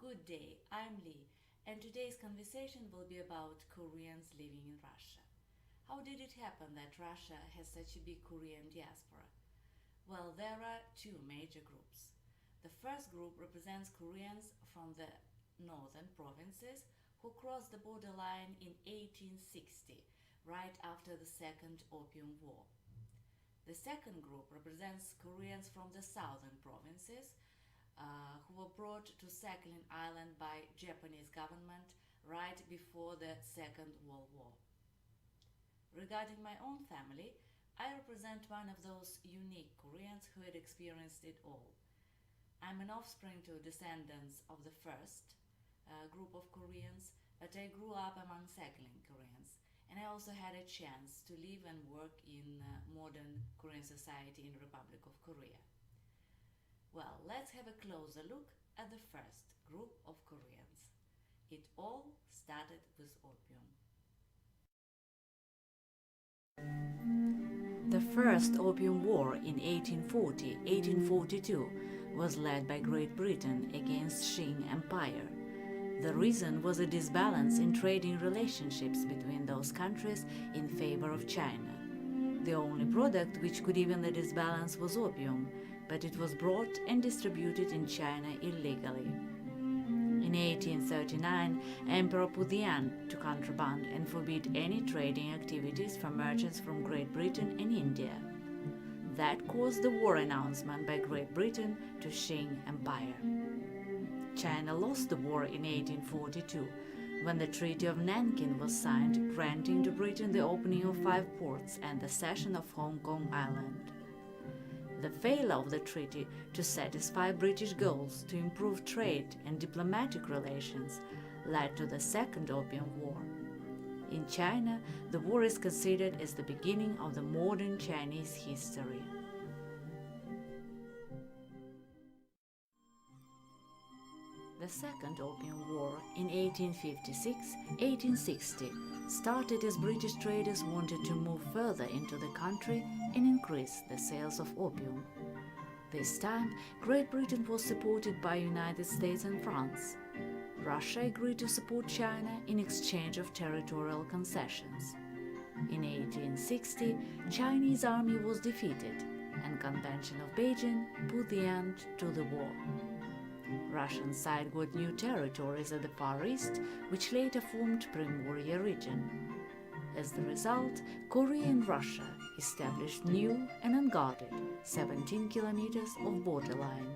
Good day, I'm Lee, and today's conversation will be about Koreans living in Russia. How did it happen that Russia has such a big Korean diaspora? Well, there are two major groups. The first group represents Koreans from the northern provinces who crossed the borderline in 1860, right after the Second Opium War. The second group represents Koreans from the southern provinces who were brought to Sakhalin Island by Japanese government right before the Second World War. Regarding my own family, I represent one of those unique Koreans who had experienced it all. I'm an offspring to descendants of the first group of Koreans, but I grew up among Sakhalin Koreans, and I also had a chance to live and work in modern Korean society in the Republic of Korea. Well, let's have a closer look at the first group of Koreans. It all started with opium. The first Opium War in 1840-1842 was led by Great Britain against Qing Empire. The reason was a disbalance in trading relationships between those countries in favor of China. The only product which could even the disbalance was opium, but it was brought and distributed in China illegally. In 1839, Emperor put the end to contraband and forbid any trading activities for merchants from Great Britain and India. That caused the war announcement by Great Britain to Qing Empire. China lost the war in 1842, when the Treaty of Nanking was signed, granting to Britain the opening of 5 ports and the cession of Hong Kong Island. The failure of the treaty to satisfy British goals to improve trade and diplomatic relations led to the Second Opium War. In China, the war is considered as the beginning of the modern Chinese history. The Second Opium War in 1856-1860 started as British traders wanted to move further into the country and increase the sales of opium. This time, Great Britain was supported by United States and France. Russia agreed to support China in exchange of territorial concessions. In 1860, Chinese army was defeated, and Convention of Beijing put the end to the war. Russian side got new territories at the Far East, which later formed Primorye region. As the result, Korea and Russia established new and unguarded 17 kilometers of borderline.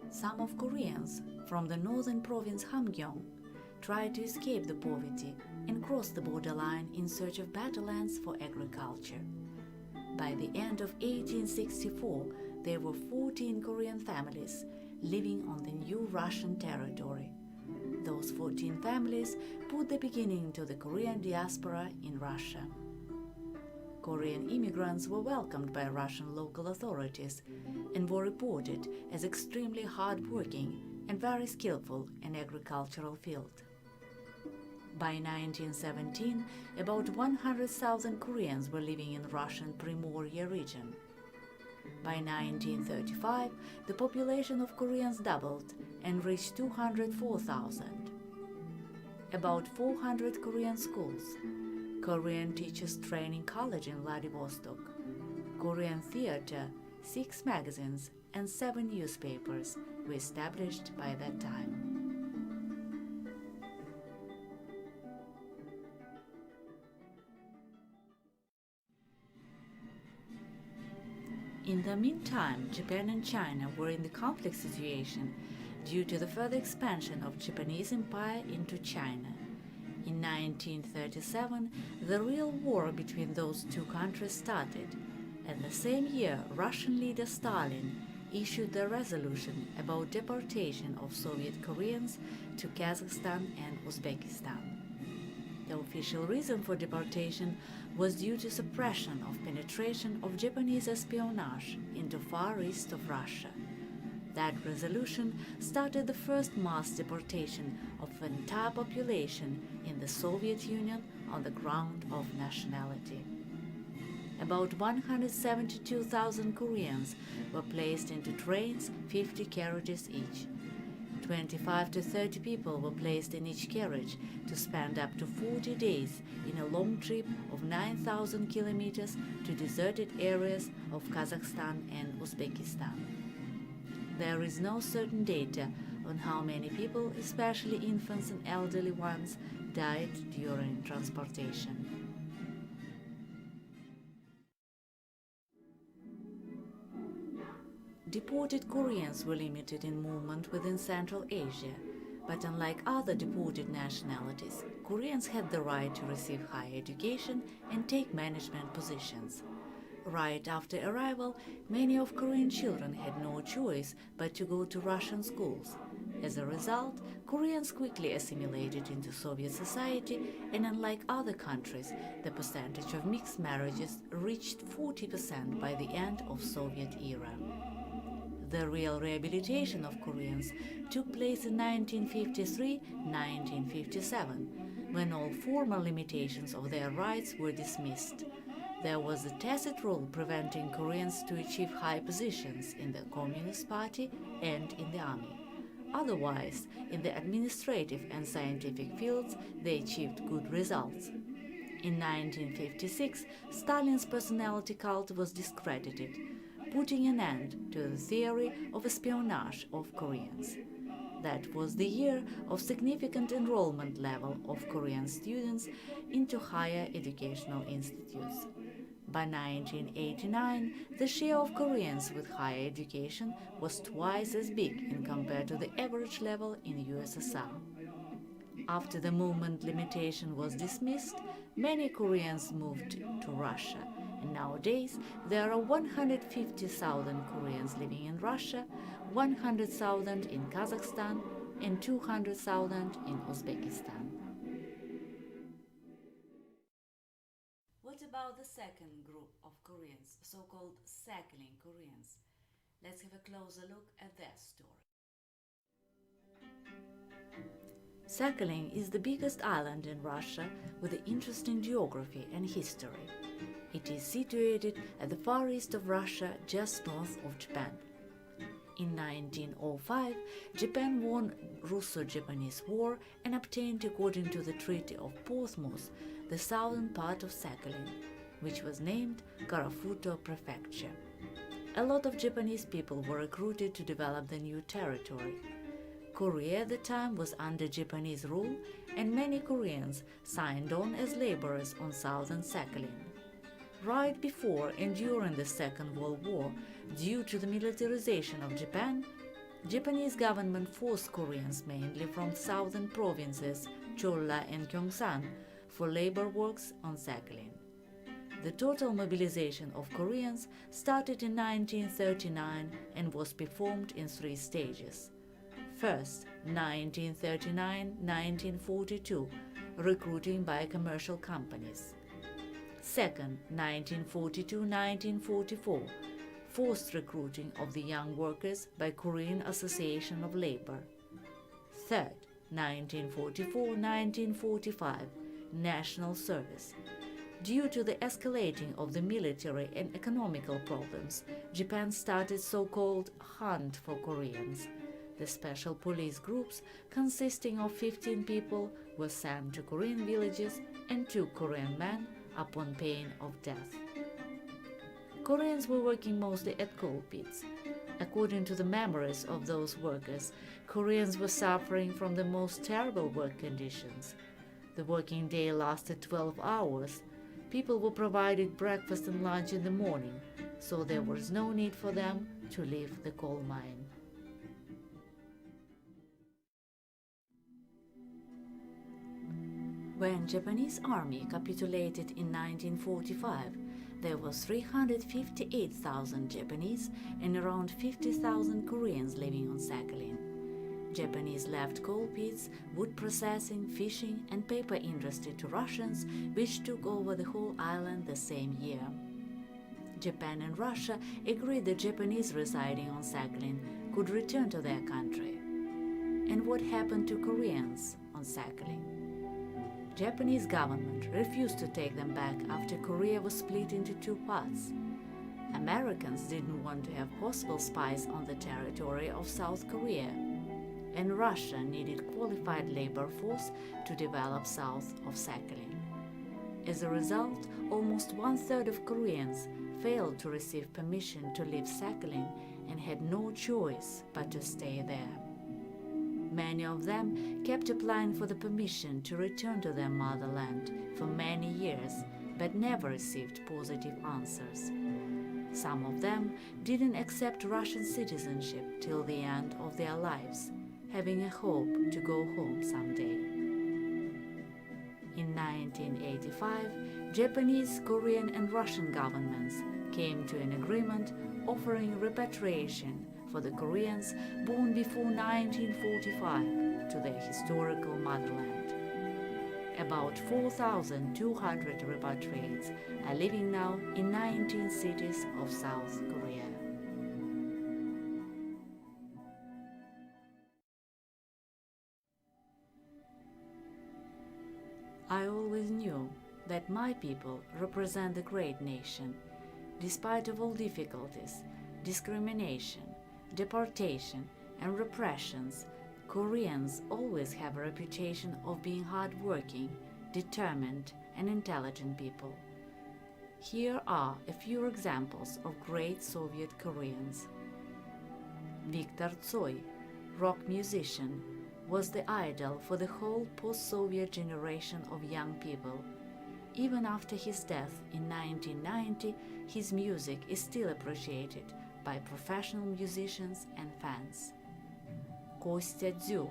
Some of Koreans from the northern province Hamgyong tried to escape the poverty and cross the borderline in search of better lands for agriculture. By the end of 1864, there were 14 Korean families living on the new Russian territory. Those 14 families put the beginning to the Korean diaspora in Russia. Korean immigrants were welcomed by Russian local authorities and were reported as extremely hard-working and very skillful in agricultural field. By 1917, about 100,000 Koreans were living in Russian Primorye region. By 1935, the population of Koreans doubled and reached 204,000. About 400 Korean schools, Korean Teachers Training College in Vladivostok, Korean theater, 6 magazines and 7 newspapers were established by that time. In the meantime, Japan and China were in the conflict situation due to the further expansion of Japanese empire into China. In 1937, the real war between those two countries started, and the same year Russian leader Stalin issued the resolution about deportation of Soviet Koreans to Kazakhstan and Uzbekistan. The official reason for deportation was due to suppression of penetration of Japanese espionage into Far East of Russia. That resolution started the first mass deportation of the entire population in the Soviet Union on the ground of nationality. about 172,000 Koreans were placed into trains, 50 carriages each. 25 to 30 people were placed in each carriage to spend up to 40 days in a long trip of 9,000 kilometers to deserted areas of Kazakhstan and Uzbekistan. There is no certain data on how many people, especially infants and elderly ones, died during transportation. Deported Koreans were limited in movement within Central Asia, but unlike other deported nationalities, Koreans had the right to receive higher education and take management positions. Right after arrival, many of Korean children had no choice but to go to Russian schools. As a result, Koreans quickly assimilated into Soviet society, and unlike other countries, the percentage of mixed marriages reached 40% by the end of Soviet era. The real rehabilitation of Koreans took place in 1953-1957, when all formal limitations of their rights were dismissed. There was a tacit rule preventing Koreans to achieve high positions in the Communist Party and in the army. Otherwise, in the administrative and scientific fields, they achieved good results. In 1956, Stalin's personality cult was discredited, putting an end to the theory of espionage of Koreans. That was the year of significant enrollment level of Korean students into higher educational institutes. By 1989, the share of Koreans with higher education was twice as big in compared to the average level in USSR. After the movement limitation was dismissed, many Koreans moved to Russia, and nowadays there are 150,000 Koreans living in Russia, 100,000 in Kazakhstan, and 200,000 in Uzbekistan. What about the second group of Koreans, so-called Sakhalin Koreans? Let's have a closer look at their story. Sakhalin is the biggest island in Russia with an interesting geography and history. It is situated at the far east of Russia, just north of Japan. In 1905, Japan won Russo-Japanese War and obtained, according to the Treaty of Portsmouth, the southern part of Sakhalin, which was named Karafuto Prefecture. A lot of Japanese people were recruited to develop the new territory. Korea at the time was under Japanese rule, and many Koreans signed on as laborers on southern Sakhalin. Right before and during the Second World War, due to the militarization of Japan, Japanese government forced Koreans mainly from southern provinces, Cholla and Gyeongsang, for labor works on Sakhalin. The total mobilization of Koreans started in 1939 and was performed in 3 stages. First, 1939-1942, recruiting by commercial companies. Second, 1942-1944, forced recruiting of the young workers by Korean Association of Labor. Third, 1944-1945, national service. Due to the escalating of the military and economical problems, Japan started so-called hunt for Koreans. The special police groups, consisting of 15 people, were sent to Korean villages and took Korean men upon pain of death. Koreans were working mostly at coal pits. According to the memories of those workers, Koreans were suffering from the most terrible work conditions. The working day lasted 12 hours. People were provided breakfast and lunch in the morning, so there was no need for them to leave the coal mine. When Japanese army capitulated in 1945, there was 358,000 Japanese and around 50,000 Koreans living on Sakhalin. Japanese left coal pits, wood processing, fishing and paper industry to Russians, which took over the whole island the same year. Japan and Russia agreed that Japanese residing on Sakhalin could return to their country. And what happened to Koreans on Sakhalin? Japanese government refused to take them back after Korea was split into two parts. Americans didn't want to have possible spies on the territory of South Korea, and Russia needed qualified labor force to develop south of Sakhalin. As a result, almost one-third of Koreans failed to receive permission to leave Sakhalin and had no choice but to stay there. Many of them kept applying for the permission to return to their motherland for many years, but never received positive answers. Some of them didn't accept Russian citizenship till the end of their lives, having a hope to go home someday. In 1985, Japanese, Korean and Russian governments came to an agreement offering repatriation for the Koreans born before 1945 to their historical motherland. About 4,200 repatriates are living now in 19 cities of South Korea. I always knew that my people represent a great nation. Despite of all difficulties, discrimination, deportation and repressions, Koreans always have a reputation of being hard-working, determined and intelligent people. Here are a few examples of great Soviet Koreans. Viktor Tsoi, rock musician, was the idol for the whole post-Soviet generation of young people. Even after his death in 1990, his music is still appreciated by professional musicians and fans. Kostya Dzu,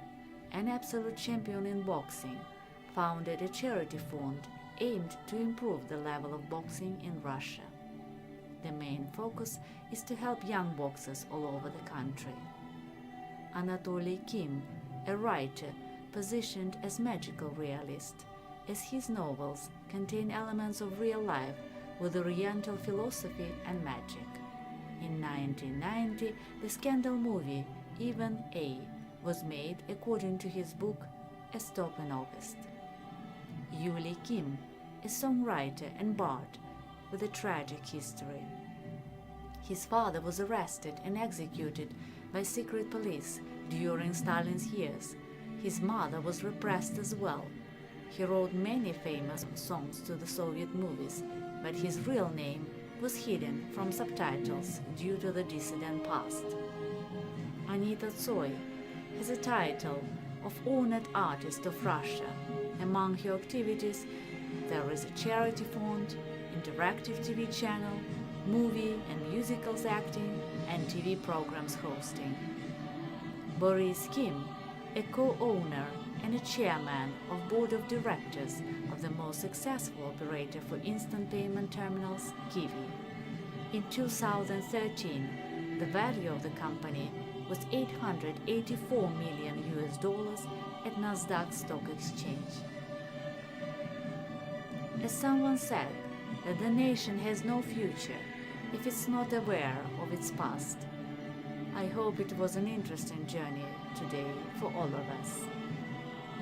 an absolute champion in boxing, founded a charity fund aimed to improve the level of boxing in Russia. The main focus is to help young boxers all over the country. Anatoly Kim, a writer positioned as magical realist, as his novels contain elements of real life with Oriental philosophy and magic. In 1990, the scandal movie Even A was made according to his book A Stop in August. Yuli Kim, a songwriter and bard with a tragic history. His father was arrested and executed by secret police during Stalin's years. His mother was repressed as well. He wrote many famous songs to the Soviet movies, but his real name was hidden from subtitles due to the dissident past. Anita Tsoi has a title of Honored Artist of Russia. Among her activities, there is a charity fund, interactive TV channel, movie and musicals acting, and TV programs hosting. Boris Kim, a co-owner and a chairman of board of directors of the most successful operator for instant payment terminals, Kiwi. In 2013, the value of the company was $884 million at Nasdaq Stock Exchange. As someone said, that the nation has no future if it's not aware of its past. I hope it was an interesting journey today for all of us.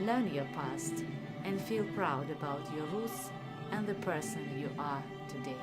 Learn your past and feel proud about your roots and the person you are today.